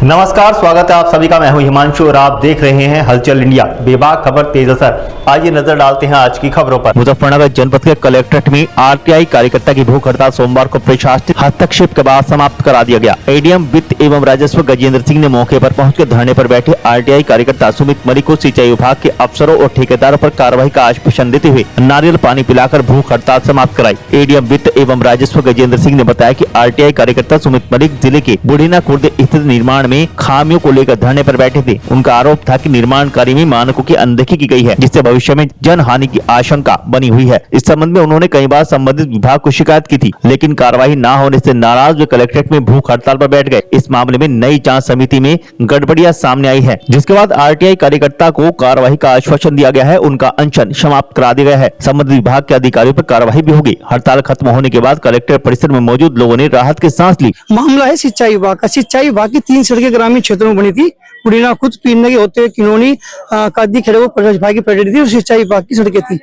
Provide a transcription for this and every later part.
नमस्कार, स्वागत है आप सभी का। मैं हूं हिमांशु और आप देख रहे हैं हलचल इंडिया। बेबाक खबर तेज असर। आइए नजर डालते हैं आज की खबरों पर। मुजफ्फरनगर जनपद के कलेक्ट्रेट में आरटीआई कार्यकर्ता की भूख हड़ताल सोमवार को प्रशासनिक हस्तक्षेप के बाद समाप्त करा दिया गया। एडीएम वित्त एवं राजस्व गजेंद्र सिंह ने मौके पर पहुंचकर धरने पर बैठे आरटीआई कार्यकर्ता सुमित मलिक को सिंचाई विभाग के अफसरों और ठेकेदारों पर कार्रवाई का आश्वासन देते हुए नारियल पानी पिलाकर भूख हड़ताल समाप्त कराई। एडीएम वित्त एवं राजस्व गजेंद्र सिंह ने बताया कि आरटीआई कार्यकर्ता सुमित मलिक जिले के बुढ़ीना खुर्द स्थित निर्माण में खामियों को लेकर धरने पर बैठे थे। उनका आरोप था कि निर्माण कार्य में मानकों की अनदेखी की गई है, जिससे भविष्य में जन हानि की आशंका बनी हुई है। इस संबंध में उन्होंने कई बार संबंधित विभाग को शिकायत की थी, लेकिन कार्रवाई न होने से नाराज वे कलेक्ट्रेट में भूख हड़ताल पर बैठ गए। इस मामले में नई जांच समिति में गड़बड़ियां सामने आई है, जिसके बाद आरटीआई कार्यकर्ता को कार्रवाई का आश्वासन दिया गया है। उनका अनशन समाप्त करा दिया गया है। संबंधित विभाग के अधिकारियों पर कार्रवाई भी होगी। हड़ताल खत्म होने के बाद कलेक्ट्रेट परिसर में मौजूद लोगों ने राहत की सांस ली। मामला है सिंचाई विभाग का। सिंचाई विभाग की 3 सड़कें ग्रामीण क्षेत्रों में बनी थी। बुढ़ीना खुद पीने के होते हुए किनोनी कादी खड़े भाई की प्रॉपर्टी थी और सिंचाई विभाग की सड़कें थी।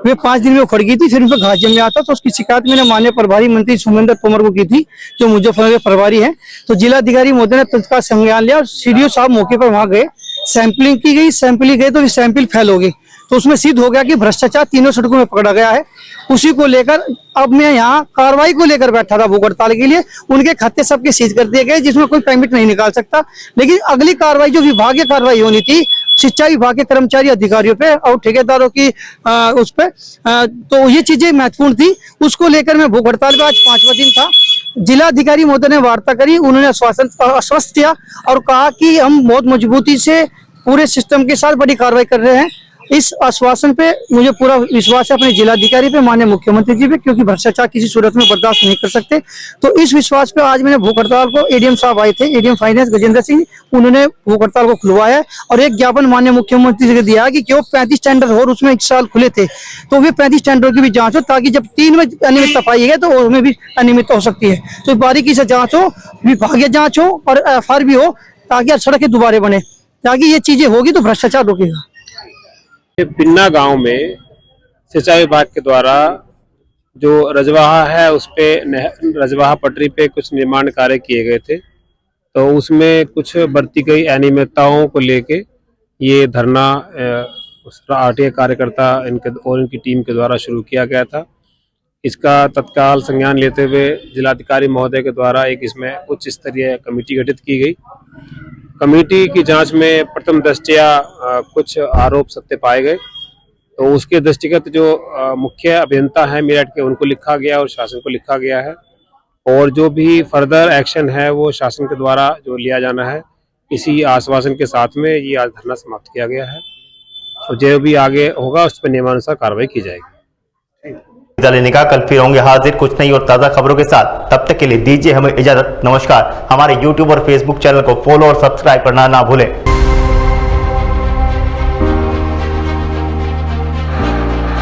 वे 5 दिन में उखड़ गई थी। फिर उन पर घास जम आता तो उसकी शिकायत मैंने माननीय प्रभारी मंत्री सुमेंद्र तोमर को की थी, जो मुजफ्फरनगर प्रभारी है। तो जिलाधिकारी महोदय ने तत्काल संज्ञान लिया और सीडीओ साहब मौके पर वहां गए। सैंपलिंग की गई, सैंपलिंग गई तो सैंपल फेल हो गई। तो उसमें सिद्ध हो गया कि भ्रष्टाचार तीनों सड़कों में पकड़ा गया है। उसी को लेकर अब मैं यहाँ कार्रवाई को लेकर बैठा था भूख हड़ताल के लिए। उनके खाते सबके सीज कर दिए गए, जिसमें कोई पेमेंट नहीं निकाल सकता। लेकिन अगली कार्रवाई जो विभागीय कार्रवाई होनी थी सिंचाई विभाग के कर्मचारी अधिकारियों पे और ठेकेदारों की उस पे तो ये चीजें महत्वपूर्ण थी। उसको लेकर मैं भूख हड़ताल का आज 5वां दिन था। जिलाधिकारी महोदय ने वार्ता करी, उन्होंने आश्वस्त किया और कहा कि हम बहुत मजबूती से पूरे सिस्टम के साथ बड़ी कार्रवाई कर रहे हैं। इस आश्वासन पे मुझे पूरा विश्वास है, अपने जिलाधिकारी पे, माननीय मुख्यमंत्री जी पे, क्योंकि भ्रष्टाचार किसी सूरत में बर्दाश्त नहीं कर सकते। तो इस विश्वास पे आज मैंने भूख हड़ताल को, एडीएम साहब आए थे, एडीएम फाइनेंस गजेंद्र सिंह, उन्होंने भूख हड़ताल को खुलवाया और एक ज्ञापन माननीय मुख्यमंत्री जी को दिया कि क्यों 35 टेंडर और उसमें 1 साल खुले थे, तो वे 35 टेंडरों की भी जांच हो, ताकि जब 3 में अनियमितता पाई गई तो उसमें भी अनियमितता हो सकती है। तो बारीकी से जांच हो, विभागीय जांच हो और एफआईआर भी हो, ताकि सड़कें दोबारा बने। ताकि ये चीजें होगी तो भ्रष्टाचार रुकेगा। पिन्ना गांव में सिंचाई विभाग के द्वारा जो रजवाहा है उस पे रजवाहा पटरी पे कुछ निर्माण कार्य किए गए थे, तो उसमें कुछ बरती गई अनियमितताओं को लेके ये धरना आरटीआई कार्यकर्ता इनकी टीम के द्वारा शुरू किया गया था। इसका तत्काल संज्ञान लेते हुए जिलाधिकारी महोदय के द्वारा एक इसमें उच्च स्तरीय कमेटी गठित की गई। कमेटी की जांच में प्रथम दृष्टया कुछ आरोप सत्य पाए गए, तो उसके दृष्टिगत जो मुख्य अभियंता है मेरठ के, उनको लिखा गया और शासन को लिखा गया है। और जो भी फर्दर एक्शन है वो शासन के द्वारा जो लिया जाना है, इसी आश्वासन के साथ में ये आज धरना समाप्त किया गया है। तो जो भी आगे होगा उस पर नियमानुसार कार्रवाई की जाएगी। लेने का कल फिर होंगे हाजिर कुछ नई और ताजा खबरों के साथ। तब तक के लिए दीजिए हमें इजाजत। नमस्कार। हमारे YouTube और Facebook चैनल को फॉलो और सब्सक्राइब करना ना भूलें।